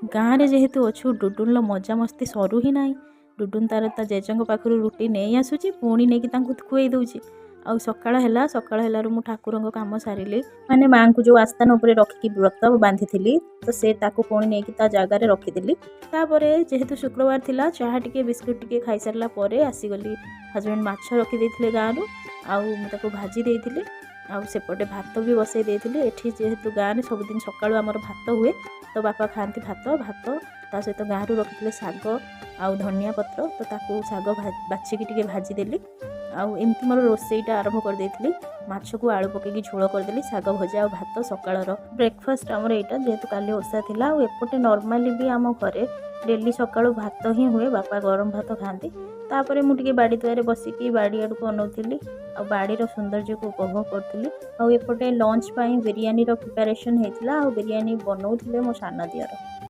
ଗାଁରେ ଯେହେତୁ ଅଛୁ ଡୁଡୁନର ମଜାମସ୍ତି ସରୁ ହିଁ ନାହିଁ। ଡୁଡୁନ ତାର ତା ଜେଜେଙ୍କ ପାଖରୁ ରୁଟି ନେଇ ଆସୁଛି, ପୁଣି ନେଇକି ତାଙ୍କୁ ଖୁଆଇ ଦେଉଛି। ଆଉ ସକାଳ ହେଲାରୁ ମୁଁ ଠାକୁରଙ୍କ କାମ ସାରିଲି, ମାନେ ମାଆଙ୍କୁ ଯେଉଁ ଆସ୍ଥାନ ଉପରେ ରଖିକି ବ୍ରତ ବାନ୍ଧିଥିଲି, ତ ସେ ତାକୁ ପୁଣି ନେଇକି ତା ଜାଗାରେ ରଖିଦେଲି। ତାପରେ ଯେହେତୁ ଶୁକ୍ରବାର ଥିଲା, ଚାହା ଟିକେ ବିସ୍କୁଟ ଟିକେ ଖାଇସାରିଲା ପରେ ଆସିଗଲି। ହଜବେଣ୍ଡ ମାଛ ରଖିଦେଇଥିଲେ ଗାଁରୁ, ଆଉ ମୁଁ ତାକୁ ଭାଜି ଦେଇଥିଲି। ଆଉ ସେପଟେ ଭାତ ବି ବସାଇ ଦେଇଥିଲି। ଏଠି ଯେହେତୁ ଗାଁରେ ସବୁଦିନ ସକାଳୁ ଆମର ଭାତ ହୁଏ, ତ ବାପା ଖାଆନ୍ତି ଭାତ ତା ସହିତ ଗାଁରୁ ରଖିଥିଲେ ଶାଗ ଆଉ ଧନିଆ ପତ୍ର, ତ ତାକୁ ଶାଗ ବାଛିକି ଟିକେ ଭାଜିଦେଲି। ଆଉ ଏମିତି ମୋର ରୋଷେଇଟା ଆରମ୍ଭ କରିଦେଇଥିଲି। ମାଛକୁ ଆଳୁ ପକେଇକି ଝୋଳ କରିଦେଲି, ଶାଗ ଭଜା ଆଉ ଭାତ ସକାଳର ବ୍ରେକଫାଷ୍ଟ ଆମର ଏଇଟା, ଯେହେତୁ କାଲି ଓଷା ଥିଲା। ଆଉ ଏପଟେ ନର୍ମାଲି ବି ଆମ ଘରେ ଡେଲି ସକାଳୁ ଭାତ ହିଁ ହୁଏ, ବାପା ଗରମ ଭାତ ଖାଆନ୍ତି। ତାପରେ ମୁଁ ଟିକେ ବାଡ଼ି ଦୁଆରେ ବସିକି ବାଡ଼ି ଆଡ଼କୁ ଅନଉଥିଲି, ଆଉ ବାଡ଼ିର ସୌନ୍ଦର୍ଯ୍ୟକୁ ଉପଭୋଗ କରୁଥିଲି। ଆଉ ଏପଟେ ଲଞ୍ଚ ପାଇଁ ବିରିୟାନୀର ପ୍ରିପାରେସନ୍ ହେଇଥିଲା, ଆଉ ବିରିୟାନୀ ବନଉଥିଲେ ମୋ ସାନ ଦିଅର।